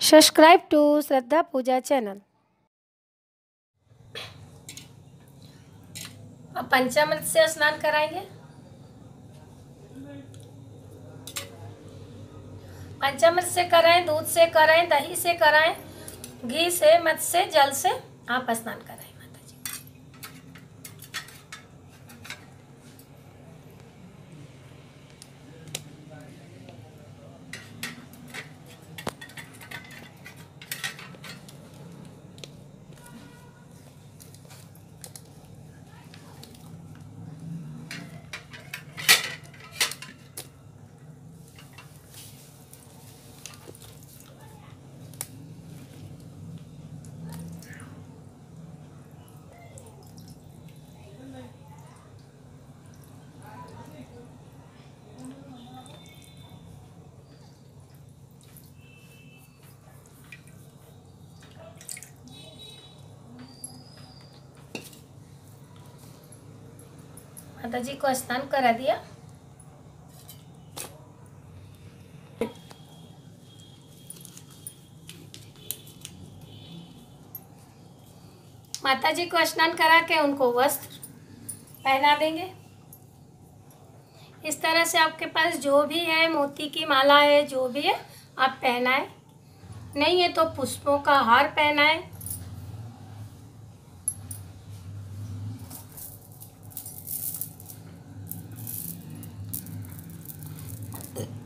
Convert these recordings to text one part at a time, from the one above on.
Subscribe to Shraddha Puja channel. अब पंचामृत से स्नान कराएंगे। पंचामृत से कराएं, दूध से कराएं, दही से कराएं, घी से, मध से, जल से आप स्नान कराएं। माता जी माता जी को स्नान करा दिया। माता जी को स्नान करा के उनको वस्त्र पहना देंगे। इस तरह से आपके पास जो भी है, मोती की माला है, जो भी है आप पहनाएं। नहीं है तो पुष्पों का हार पहनाएं।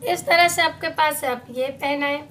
इस तरह से आपके पास है, आप ये पहनाएं।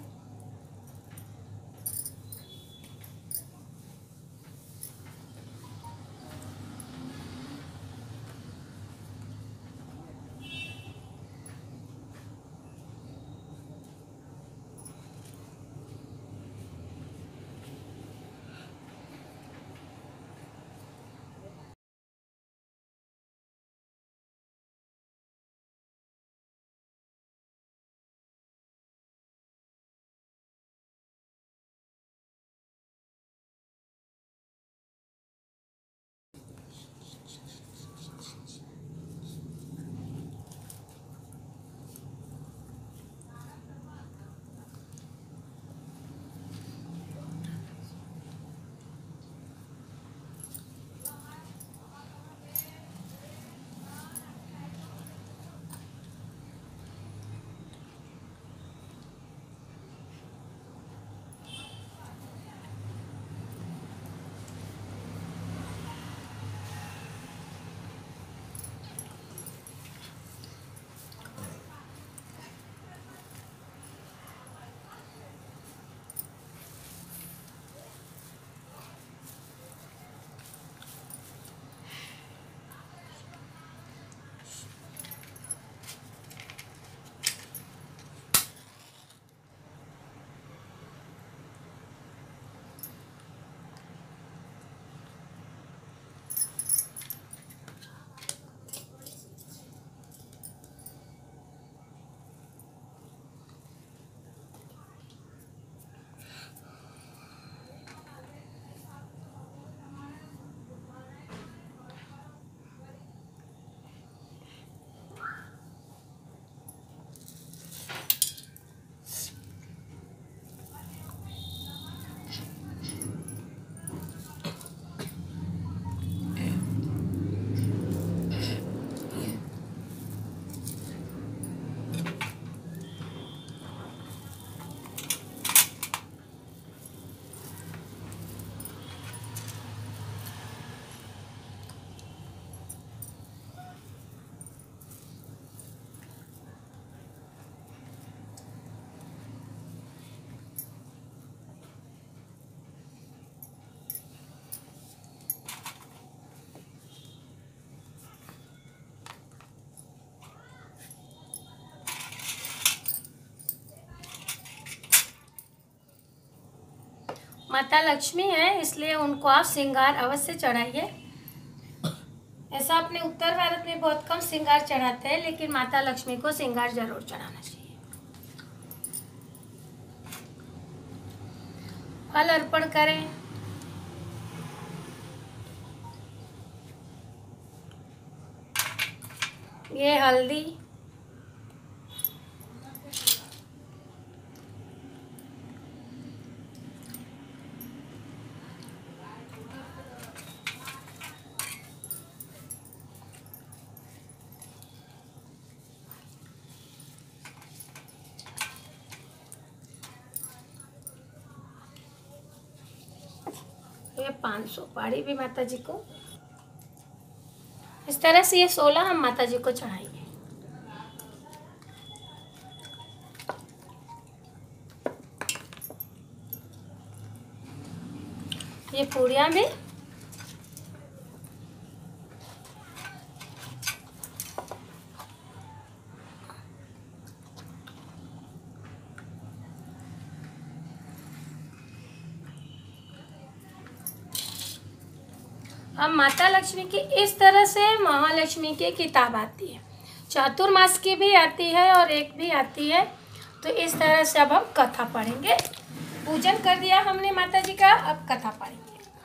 माता लक्ष्मी है, इसलिए उनको आप श्रृंगार अवश्य चढ़ाइए। ऐसा अपने उत्तर भारत में बहुत कम श्रृंगार चढ़ाते हैं, लेकिन माता लक्ष्मी को श्रृंगार जरूर चढ़ाना चाहिए। फल अर्पण करें। ये हल्दी, ये 500 पाड़ी भी माता जी को। इस तरह से ये 16 हम माता जी को चढ़ाएंगे। ये पूड़ियाँ भी अब माता लक्ष्मी की इस तरह से महालक्ष्मी की किताब आती है, चातुर्मास की भी आती है और एक भी आती है। तो इस तरह से अब हम कथा पढ़ेंगे। पूजन कर दिया हमने माता जी का, अब कथा पढ़ेंगे।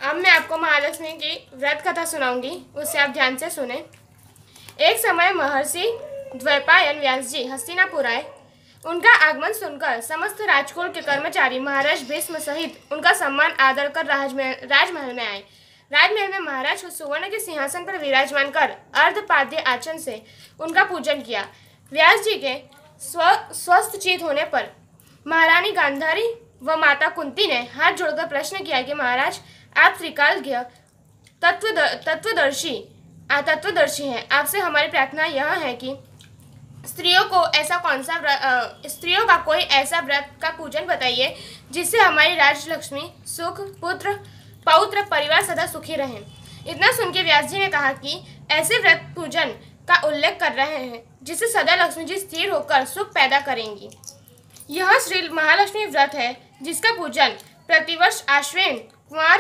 अब मैं आपको महालक्ष्मी की व्रत कथा सुनाऊंगी, उससे आप ध्यान से सुने। एक समय महर्षि द्वैपायन व्यास जी हस्तिनापुर आए। उनका आगमन सुनकर समस्त राजकुल के कर्मचारी महाराज भीष्म सहित उनका सम्मान आदर कर राजमहल में आए। राजमहल में महाराज को सुवर्ण के सिंहासन पर विराजमान कर अर्धपाद्य आसन से उनका पूजन किया। व्यास जी के स्वस्थ चित होने पर महारानी गांधारी व माता कुंती ने हाथ जोड़कर प्रश्न किया कि महाराज, आप त्रिकालज्ञ तत्वदर्शी हैं। आपसे हमारी प्रार्थना यह है कि स्त्रियों का कोई ऐसा व्रत का पूजन बताइए जिससे हमारी राजलक्ष्मी सुख पुत्र पौत्र परिवार सदा सुखी रहें। इतना सुन के व्यास जी ने कहा कि ऐसे व्रत पूजन का उल्लेख कर रहे हैं जिससे सदा लक्ष्मी जी स्थिर होकर सुख पैदा करेंगी। यह श्री महालक्ष्मी व्रत है जिसका पूजन प्रतिवर्ष आश्विन कुमार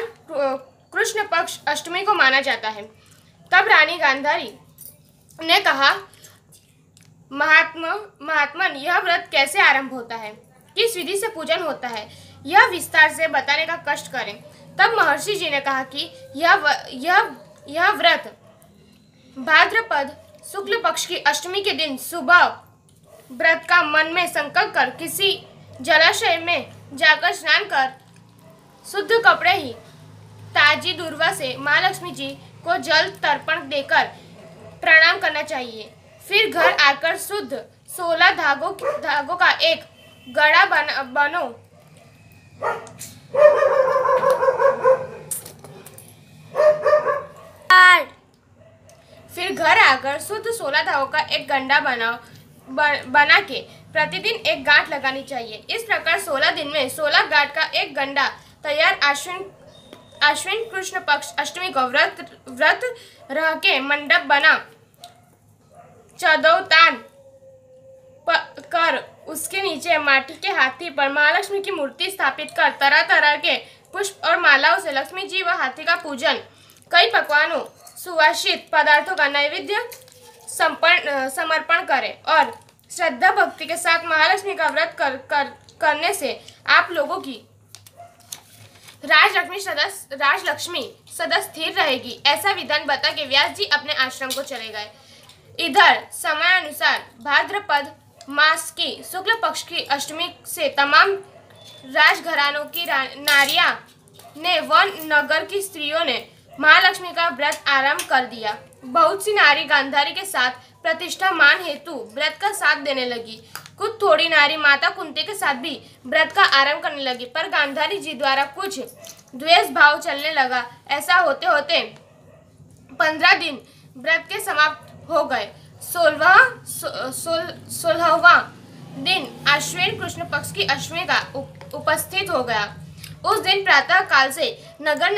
कृष्ण पक्ष अष्टमी को माना जाता है। तब रानी गांधारी ने कहा, महात्मन, यह व्रत कैसे आरंभ होता है, किस विधि से पूजन होता है, यह विस्तार से बताने का कष्ट करें। तब महर्षि जी ने कहा कि यह व्रत भाद्रपद शुक्ल पक्ष की अष्टमी के दिन सुबह व्रत का मन में संकल्प कर किसी जलाशय में जाकर स्नान कर शुद्ध कपड़े ही ताजी दूर्वा से महालक्ष्मी जी को जल तर्पण देकर प्रणाम करना चाहिए। फिर घर आकर शुद्ध 16 धागों का एक गड़ा बनो गंडा बना के प्रतिदिन एक गांठ लगानी चाहिए। इस प्रकार 16 दिन में 16 गांठ का एक गंडा तैयार आश्विन कृष्ण पक्ष अष्टमी को व्रत रह के मंडप बना चौदोतान कर उसके नीचे माटी के हाथी पर महालक्ष्मी की मूर्ति स्थापित कर तरह तरह के पुष्प और मालाओं से लक्ष्मी जी व हाथी का पूजन, कई पकवानों सुवासित पदार्थों का नैवेद्य समर्पण करें और श्रद्धा भक्ति के साथ महालक्ष्मी का व्रत करने से आप लोगों की राजलक्ष्मी सदा स्थिर रहेगी। ऐसा विधान बता के व्यास जी अपने आश्रम को चले गए। इधर समयानुसार भाद्रपद मास की शुक्ल पक्ष की अष्टमी से तमाम राजघरानों की नारियां ने व नगर की स्त्रियों ने महालक्ष्मी का व्रत आरंभ कर दिया। बहुत सी नारी गांधारी के साथ प्रतिष्ठा मान हेतु व्रत का साथ देने लगी। कुछ थोड़ी नारी माता कुंती के साथ भी व्रत का आरंभ करने लगी, पर गांधारी जी द्वारा कुछ द्वेष भाव चलने लगा। ऐसा होते होते 15 दिन व्रत के समाप्त हो गए। 16वां दिन आश्विन कृष्ण पक्ष की अष्टमी का उपस्थित हो गया। उस दिन प्रातः काल से नगर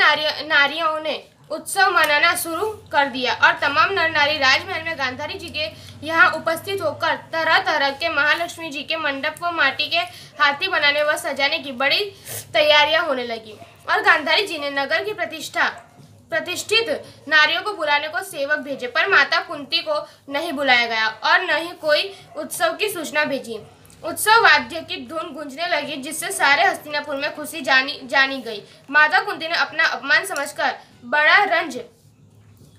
नारियों ने उत्सव मनाना शुरू कर दिया और तमाम नर नारी राजमहल में गांधारी जी के यहाँ उपस्थित होकर तरह तरह के महालक्ष्मी जी के मंडप को माटी के हाथी बनाने व सजाने की बड़ी तैयारियां होने लगी। और गांधारी जी ने नगर की प्रतिष्ठित नारियों को बुलाने को सेवक भेजे, पर माता कुंती को नहीं बुलाया गया और न ही कोई उत्सव की सूचना भेजी। उत्सव वाद्य की धुन गूंजने लगी, जिससे सारे हस्तिनापुर में खुशी जानी गई। माता कुंती ने अपना अपमान समझकर बड़ा रंज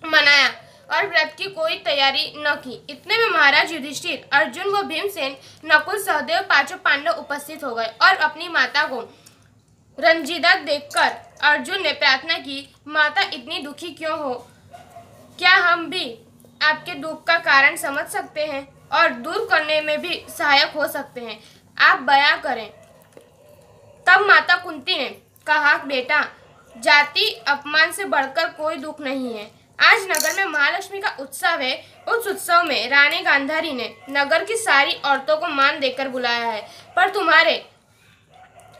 मनाया और व्रत की कोई तैयारी न की। इतने में महाराज युधिष्ठिर, अर्जुन व भीमसेन, नकुल, सहदेव, पांचों पांडव उपस्थित हो गए और अपनी माता को रंजीदा देखकर अर्जुन ने प्रार्थना की, माता इतनी दुखी क्यों हो? क्या हम भी आपके दुख का कारण समझ सकते हैं और दूर करने में भी सहायक हो सकते हैं? आप बयां करें। तब माता कुंती ने कहा, बेटा, जाति अपमान से बढ़कर कोई दुख नहीं है। आज नगर में महालक्ष्मी का उत्सव है। उस उत्सव में रानी गांधारी ने नगर की सारी औरतों को मान देकर बुलाया है, पर तुम्हारे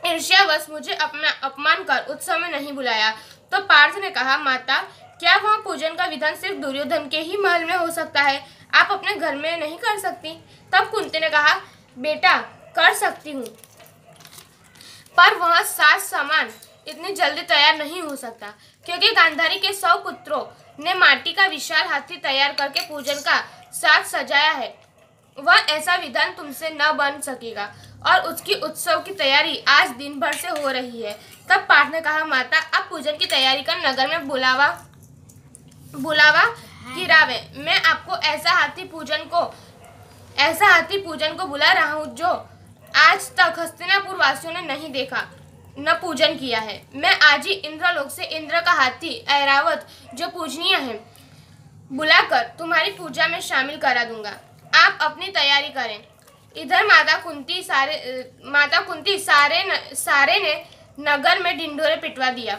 ईर्ष्यावश मुझे अपना अपमान कर उत्सव में नहीं बुलाया। तो पार्थ ने कहा, माता, क्या वहाँ पूजन का विधान सिर्फ दुर्योधन के ही महल में हो सकता है? आप अपने घर में नहीं कर सकती? तब कुंती ने कहा, बेटा, कर सकती हूँ, पर वहाँ साज सामान इतनी जल्दी तैयार नहीं हो सकता, क्योंकि गांधारी के 100 पुत्रों ने माटी का विशाल हाथी तैयार करके पूजन का साज सजाया है। वह ऐसा विधान तुमसे न बन सकेगा और उसकी उत्सव की तैयारी आज दिन भर से हो रही है। तब पार्थ ने कहा, माता, अब पूजन की तैयारी कर नगर में बुलावा गिरावे। मैं आपको ऐसा हाथी पूजन को बुला रहा हूँ जो आज तक हस्तिनापुर वासियों ने नहीं देखा न पूजन किया है। मैं आज ही इंद्रलोक से इंद्र का हाथी ऐरावत, जो पूजनीय है, बुलाकर तुम्हारी पूजा में शामिल करा दूंगा। आप अपनी तैयारी करें। इधर माता कुंती सारे ने नगर में ढिंढोरे पिटवा दिया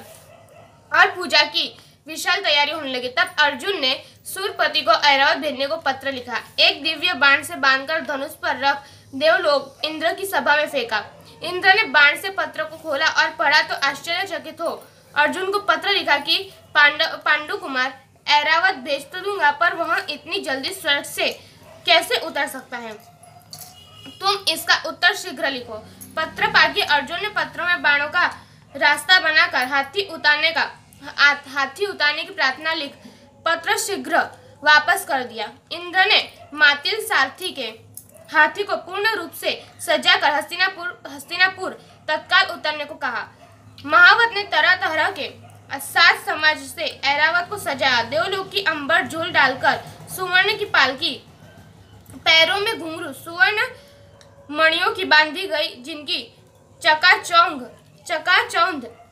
और पूजा की विशाल तैयारी होने लगी। तब अर्जुन ने सूरपति को ऐरावत भेजने को पत्र लिखा। एक दिव्य बाण से बांधकर धनुष पर रख देवलोक इंद्र की सभा में फेंका। इंद्र ने बाण से पत्र को खोला और पढ़ा तो आश्चर्यचकित हो अर्जुन को पत्र लिखा कि पांडु कुमार, ऐरावत भेज तो दूंगा, पर वहां इतनी जल्दी स्वर्ग से कैसे उतर सकता है? तुम इसका उत्तर शीघ्र लिखो। पत्र पाके अर्जुन ने पत्रों में बाणों का रास्ता बनाकर हाथी उतारने की प्रार्थना लिख पत्र शीघ्र वापस कर दिया। इंद्र ने मातिल सारथी के हाथी को पूर्ण रूप से सजाकर हस्तिनापुर तत्काल उतरने को कहा। महावत ने तरह तरह के सात समाज से ऐरावत को सजाया। देवलोक की अंबर झूल डालकर सुवर्ण की पालकी, पैरों में घुंघरू सुवर्ण मणियों की बांधी गई, जिनकी चकाचौंध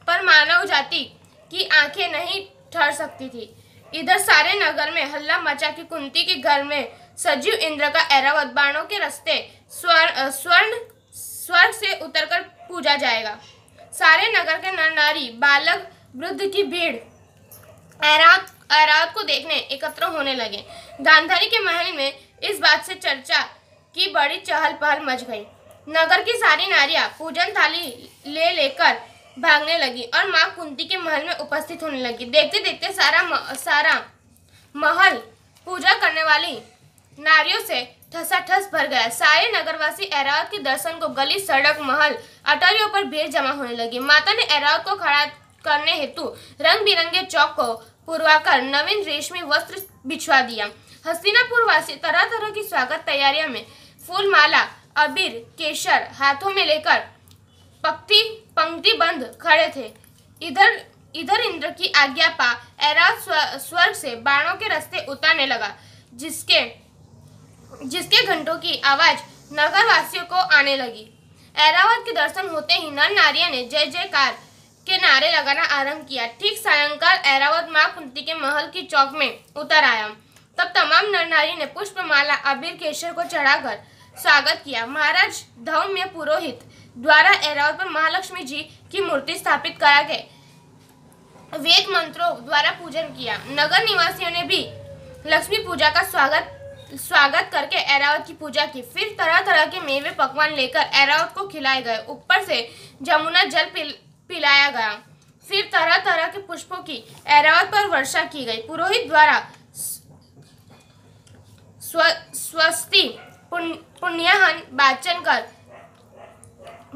पर मानव जाति की आंखें नहीं ठहर सकती थी। इधर सारे नगर में हल्ला मचा कि कुंती के घर में सजीव इंद्र का ऐरावत बाणों के रास्ते स्वर्ग से उतरकर पूजा जाएगा। सारे नगर के नर नारी, बालक, वृद्ध की भीड़ ऐरावत को देखने एकत्र होने लगे। गांधारी के महल में इस बात से चर्चा की बड़ी चहल पहल मच गई। नगर की सारी नारियां पूजन थाली लेकर भागने लगी और मां कुंती के महल में उपस्थित होने लगी। देखते देखते सारा महल पूजा करने वाली नारियों से ठसाठस भर गया। सारे नगरवासी ऐरावत के दर्शन को गली, सड़क, महल, अटारियों पर भीड़ जमा होने लगी। माता ने ऐरावत को खड़ा करने हेतु रंग बिरंगे चौक को पुरवाकर नवीन रेशमी वस्त्र बिछवा दिया। हस्तिनापुर वासी तरह तरह की स्वागत तैयारियों में फूल माला, अबीर, केसर हाथों में लेकर पंक्तिबंद खड़े थे। इधर इंद्र की आज्ञा पा ऐरावत स्वर्ग से बाणों के रास्ते उतारने लगा, जिसके घंटों की आवाज नगरवासियों को आने लगी। ऐरावत के दर्शन होते ही नर नारियों ने जय जयकार के नारे लगाना आरंभ किया। ठीक सायंकाल ऐरावत मां कुंती के महल की चौक में उतर आया। तब तमाम नर नारी ने पुष्पमाला, अबीर, केसर को चढ़ाकर स्वागत किया। महाराज धौम्य पुरोहित द्वारा ऐरावत पर महालक्ष्मी जी की मूर्ति स्थापित करा के वेद मंत्रों द्वारा पूजन किया। नगर निवासियों ने भी लक्ष्मी पूजा का स्वागत करके ऐरावत की पूजा की। फिर तरह तरह के मेवे पकवान लेकर ऐरावत को खिलाए गए। ऊपर से जमुना जल पिलाया गया। फिर तरह तरह के पुष्पों की ऐरावत पर वर्षा की गई। पुरोहित द्वारा स्वस्ति पुण्याहन वाचन कर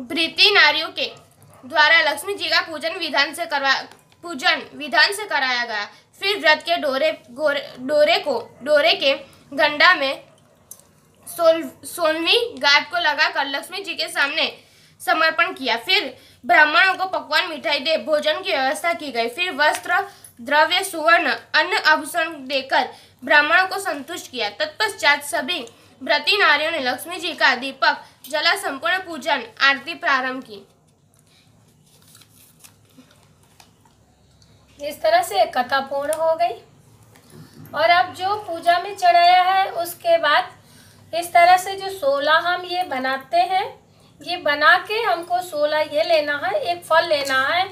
ब्रीति नारियों के द्वारा लक्ष्मी जी का पूजन विधान से कराया गया। फिर व्रत के डोरे के गंडा में 16वीं गांठ को लगाकर लक्ष्मी जी के सामने समर्पण किया। फिर ब्राह्मणों को पकवान, मिठाई दे भोजन की व्यवस्था की गई। फिर वस्त्र, द्रव्य, सुवर्ण, अन्न, आभूषण देकर ब्राह्मणों को संतुष्ट किया। तत्पश्चात सभी व्रती नारियों ने लक्ष्मी जी का दीपक जला संपूर्ण पूजन आरती प्रारंभ की। इस तरह से कथा पूर्ण हो गई। और अब जो पूजा में चढ़ाया है उसके बाद इस तरह से जो 16 हम ये बनाते हैं, ये बना के हमको 16 ये लेना है, एक फल लेना है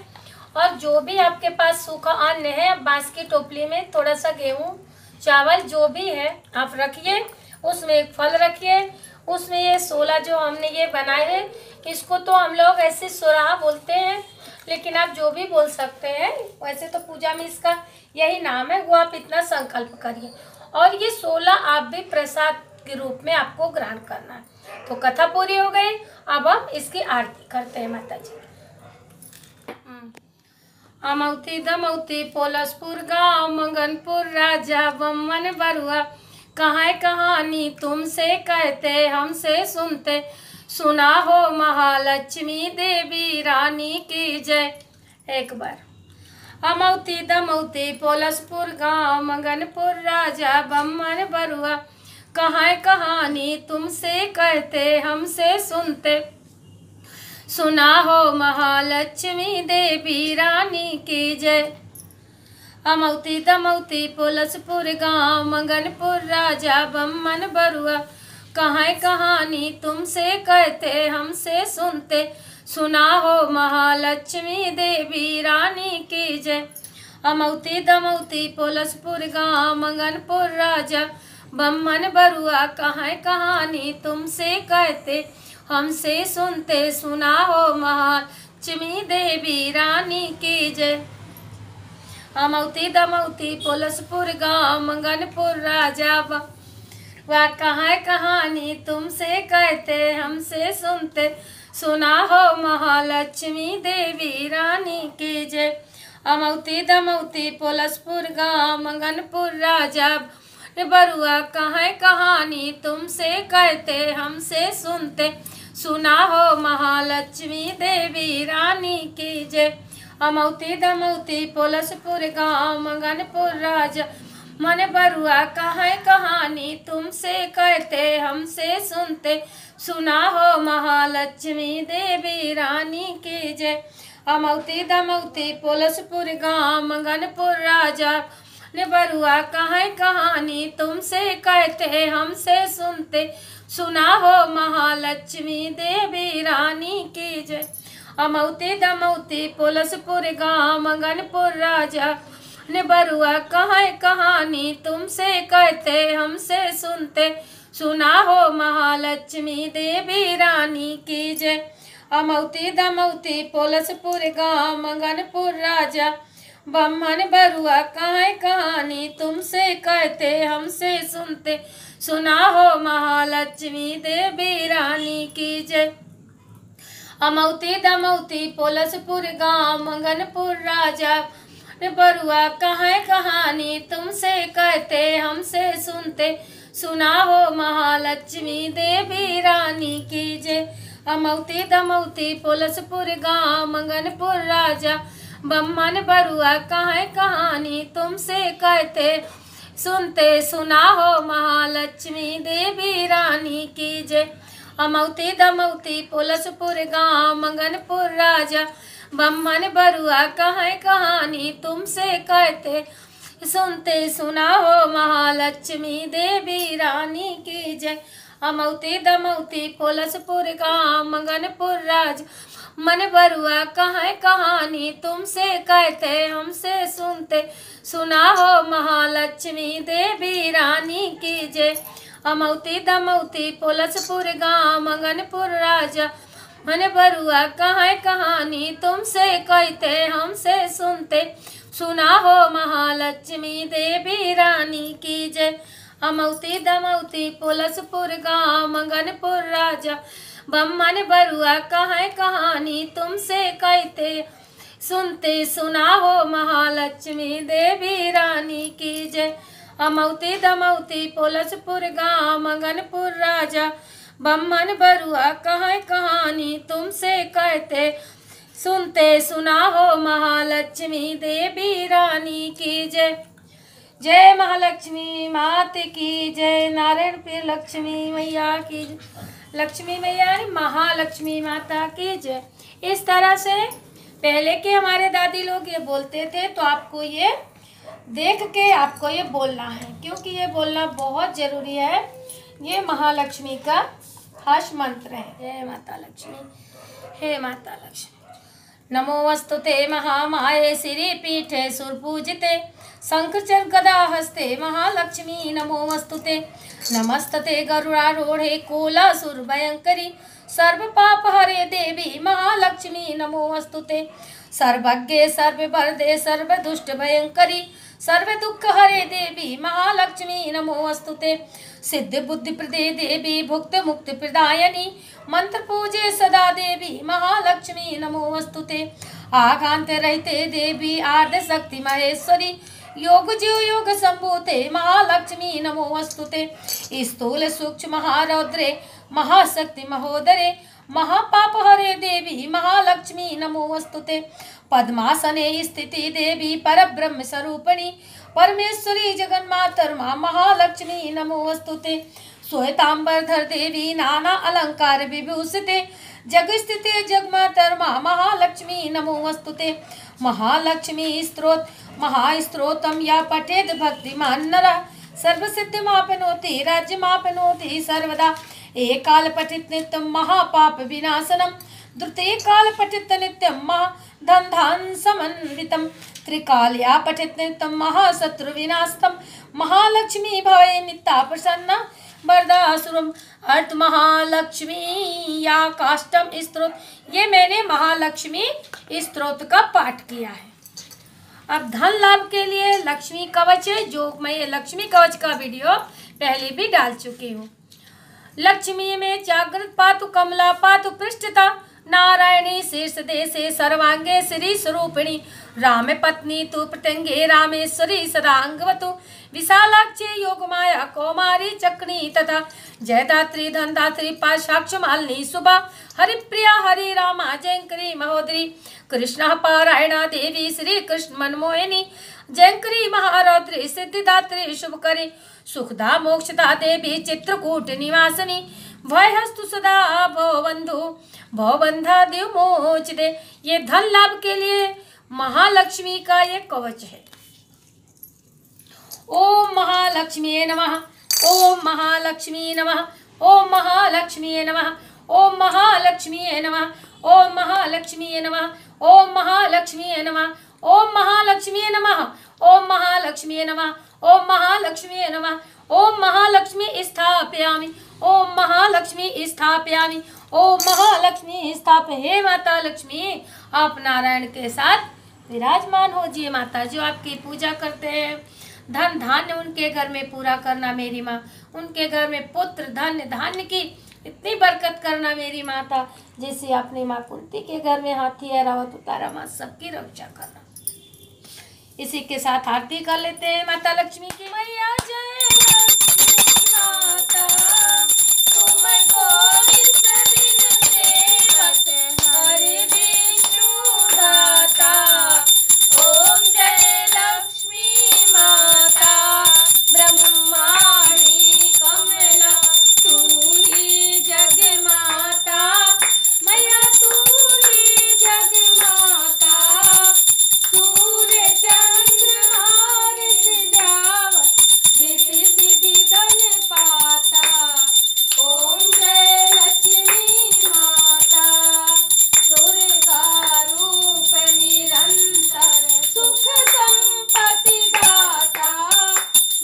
और जो भी आपके पास सूखा अन्न है, बांस की टोपली में थोड़ा सा गेहूँ, चावल जो भी है आप रखिए, उसमें एक फल रखिए, उसमें ये 16 जो हमने ये बनाए हैं, इसको तो हम लोग ऐसे सुराहा बोलते हैं, लेकिन आप जो भी बोल सकते हैं, वैसे तो पूजा में इसका यही नाम है। वो आप इतना संकल्प करिए और ये 16 आप भी प्रसाद के रूप में आपको ग्रहण करना है। तो कथा पूरी हो गई, अब हम इसकी आरती करते हैं माता जी। अमौती दमौती पोलसपुर गाँव मंगनपुर राजा बम्मन बरुआ, कहाँ कहानी तुमसे कहते हमसे सुनते, सुना हो महालक्ष्मी देवी रानी की जय। एक बार। अमौती दमौती पोलसपुर गाँव मंगनपुर राजा बम्मन बरुआ, कहाँ कहानी तुमसे कहते हमसे सुनते, सुना हो महालक्ष्मी देवी रानी की जय। अमौती दमौती पोलसपुर गाँव मंगनपुर राजा बम्मन बरुआ, कहाँ कहानी तुमसे कहते हमसे सुनते, सुना हो महालक्ष्मी देवी रानी की जय। अमौती दमौती पोलसपुर गाँव मंगनपुर राजा बम्मन बरुआ, कहाँ कहानी तुमसे कहते हमसे सुनते, सुना हो महालक्ष्मी देवी रानी की जय। अमौती दमौती पोलसपुर गाँव मंगनपुर राजा वह कहाँ कहानी तुमसे कहते हमसे सुनते, सुना हो महालक्ष्मी देवी रानी की जय। अमौती दमौती पोलसपुर गाँव मंगनपुर राजा बरुआ, कहाँ कहानी तुमसे कहते हमसे सुनते, सुना हो महालक्ष्मी देवी रानी की जय। अमौती दमौती पोलसपुर गाँव मंगनपुर राजा मन बरुआ, कहाँ कहानी तुमसे कहते हमसे सुनते, सुना हो महालक्ष्मी देवी रानी की जय। अमौती दमौती पोलसपुर गाँव मंगनपुर राजा बरुआ, कहाँ कहानी तुमसे कहते हमसे सुनते, सुना हो महालक्ष्मी देवी रानी की जय। अमौती दमौती पोलसपुर गाँव मंगनपुर राजा बरुआ, कहाँ कहानी तुमसे कहते हमसे सुनते, सुना हो महालक्ष्मी देवी रानी की जय। अमौती दमौती पोलसपुर गाँव मंगनपुर राजा बम्मन बरुआ, कहाँ कहानी तुमसे कहते हमसे सुनते, सुना हो महालक्ष्मी देवी रानी की जय। अमौती दमौती पोलसपुर गाँव मंगनपुर राजा बरुआ, कहाँ कहानी तुमसे कहते हमसे सुनते, सुना हो महालक्ष्मी देवी रानी की जय। अमौती दमौती पोलसपुर गाँव मंगनपुर राजा बम्मन बरुआ, कहाँ कहानी तुमसे कहते सुनते, सुना हो महालक्ष्मी देवी रानी की जय। अमौती दमौती पोलसपुर गाँव मंगनपुर राजा बम्मन बरुआ, कहाँ कहानी तुमसे कहते सुनते, सुना हो महालक्ष्मी देवी रानी की जय। अमौती दमौती पोलसपुर गाँव मंगनपुर राजा मन बरुआ, कहाँ कहानी तुमसे कहते हमसे सुनते, सुना हो महालक्ष्मी देवी रानी की जय। अमौती दमौती पोलसपुर गाँव मंगनपुर राजा मन बरुआ, कहाँ कहानी तुमसे कहते हमसे सुनते, सुना हो महालक्ष्मी देवी रानी की जय। अमौती दमौती पोलसपुर गाँव मंगनपुर राजा बम्मन बरुआ, कहाँ कहानी तुमसे कहते सुनते, सुना हो महालक्ष्मी देवी रानी की जय। अमौती दमौती पोलसपुर गाँव मंगनपुर राजा बम्मन बरुआ, कहाँ कहानी तुमसे कहते सुनते, सुना हो महालक्ष्मी देवी रानी की जय। जय महालक्ष्मी मात की जय। नारायण पीर लक्ष्मी मैया की जय। लक्ष्मी मैया महालक्ष्मी माता की जय। इस तरह से पहले के हमारे दादी लोग ये बोलते थे, तो आपको ये देख के आपको ये बोलना है, क्योंकि ये बोलना बहुत ज़रूरी है। ये महालक्ष्मी का खास मंत्र है। जय माता लक्ष्मी, हे माता लक्ष्मी। नमोऽस्तुते महामाये श्रीपीठे सुरपूजिते शंखचर गदा हस्ते महालक्ष्मी नमोऽस्तुते। नमस्तते गरुडारूढे कोलासुर भयंकरी सर्व पाप हरे देवी महालक्ष्मी नमोऽस्तुते। सर्वज्ञे सर्ववरदे सर्वदुष्ट भयंकरी सर्व दुख हरे देवी महालक्ष्मी नमोऽस्तुते। सिद्ध बुद्धि प्रदे देवी भुक्त मुक्ति प्रदायनी मंत्र पूजे सदा देवी महालक्ष्मी नमोऽस्तुते। आघांत रहते देवी आद्य शक्ति महेश्वरी योग जीव योग संभूते महालक्ष्मी नमोऽस्तुते। स्थूल सूक्ष्म महारौद्रे महाशक्ति महोदरे महापाप हरे देवी महालक्ष्मी नमोऽस्तुते। पद्मासने स्थिति देवी परब्रह्म स्वरूपिणी परमेश्वरी जगन्मातर्मा महालक्ष्मी नमोऽस्तुते। श्वेतांबरधर देवी नाना अलंकार विभूषिते जगस्थिते जगमातर्मा महालक्ष्मी नमोऽस्तुते। महालक्ष्मी स्तोत्र महास्त्रोत्रम या पठेद भक्तिमान नरः सर्वसिद्धिमाप्नोति राज्यमाप्नोति सर्वदा। एक काल पठित नित्यम महापाप विनाशनम द्वितीय काल पठित नित्यम महाधन धान समन्वितम त्रिकालया पठित नित्यम महाशत्रु विनाशतम महालक्ष्मी भवे नित्या प्रसन्ना वरदासुरम। अर्थ महालक्ष्मी या काष्टम स्तोत्र, ये मैंने महालक्ष्मी स्तोत्र का पाठ किया है। अब धन लाभ के लिए लक्ष्मी कवच है, जो मैं ये लक्ष्मी कवच का वीडियो पहले भी डाल चुकी हूँ। लक्ष्मी में जागृत पातु कमला पातु पृष्ठता नारायणी शीर्ष देशे सर्वांगे श्री स्वरूपिणी राम पत्नी तु प्रत्यंगे रामेश्वरी सदा अंगवतु विशालाक्षी योगमाया कौमारी चक्री तथा जयदात्री धनदात्री पाशाक्ष मालिनी शुभा हरिप्रिया हरि रामा जयंकरी महोदरी कृष्ण पारायणा देवी श्री कृष्ण मनमोहिनी जयंकरी महारौद्री सिद्धिदात्री शुभकरी सुखदा मोक्षदा देवी चित्रकूट निवासिनी भयहस्तु सदा भवबंधु भवबंधा देव मोचिते। ये धन लाभ के लिए महालक्ष्मी का ये कवच है। ओम महालक्ष्मी नमः, ओम महालक्ष्मी नमः, ओम महालक्ष्मी नमः, ओम महालक्ष्मी नमः, ओम महालक्ष्मी नमः, ओम महालक्ष्मी नमः, ओम महालक्ष्मी नमः, ओम महालक्ष्मी नमः, ओम महालक्ष्मी नमः, ओम महालक्ष्मी स्थापयामि, ओम महालक्ष्मी स्थापयामि, ओम महालक्ष्मी स्थाप। हे माता लक्ष्मी, आप नारायण के साथ विराजमान हो जिए। माता जो आपकी पूजा करते हैं, धन धान्य उनके घर में पूरा करना मेरी माँ, उनके घर में पुत्र धन्य धान्य की इतनी बरकत करना मेरी माता, जैसे अपनी माँ कुंती के घर में हाथी ऐरावत उतारा, माँ सबकी रक्षा करना। इसी के साथ आरती कर लेते हैं माता लक्ष्मी की। मैया जय लक्ष्मी माता, तुमको विश्व सेवक हरि विष्णु दाता। ओम जय लक्ष्मी माता, ब्रह्माणी कमला तू ही जग माता। मैया तू ही जग माता, सूर्य चंद्रमा ऋतु ऋषि सिद्धि धन पाता। ओम जय लक्ष्मी माता, दुर्गा रूप निरंतर सुख संपत्ति दाता।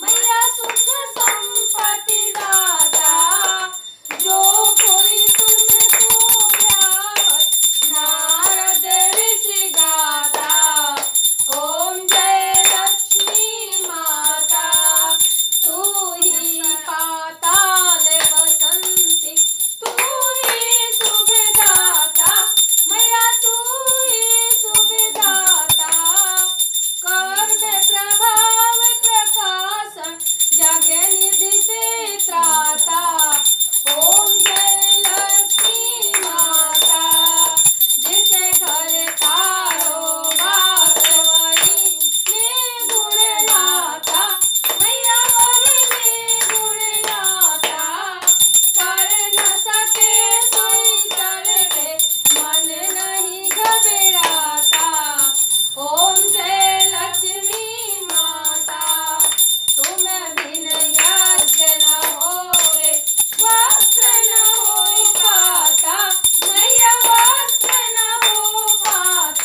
मैया सुख संपत्ति दाता, जो कोई तुमको ध्यावत नारद ऋषि गाता। ओम जय लक्ष्मी माता, तू ही पाताल बसंती, तू ही सुखदाता। मैया तू ही सुखदाता, कर दे प्रभाव प्रकाशन जग निधि से त्राता। ओम जय लक्ष्मी माता, जिसे घर तारो बास वही में गुण लाता। मैया वही में गुण लाता, कर न सके सोई सर्वे मन नहीं घबराता। ओम जय लक्ष्मी माता, तुम बिन यज्ञ न होवे, वस्त्र न होई पाता। मैया वस्त्र न हो पाता,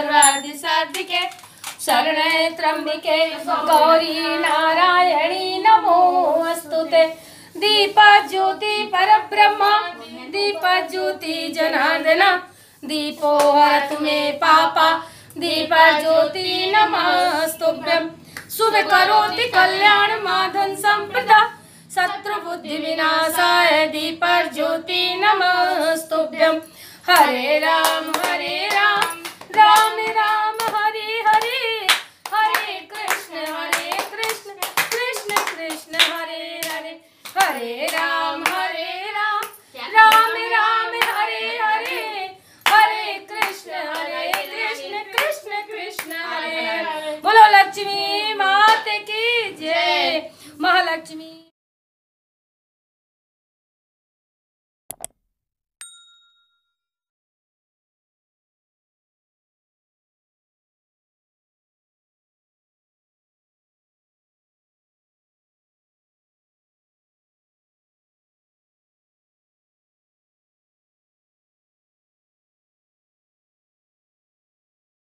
सर्वार्थ साधिके शरणे त्र्यंबिके गौरी नारायणी नमोस्तुते। दीपज्योति परब्रह्म दीपज्योति जनार्दन दीपो हरतु मे पापा दीपज्योति नमस्तुभ्यं। शुभ करोति कल्याण माधन संप्रदा शत्रु बुद्धि विनाशाय दीपज्योति नमस्तुभ्यं। हरे राम राम राम हरे हरे हरे कृष्ण कृष्ण कृष्ण हरे हरे हरे राम राम राम हरे हरे हरे कृष्ण कृष्ण कृष्ण हरे हरे। बोलो लक्ष्मी माता की जय। महालक्ष्मी।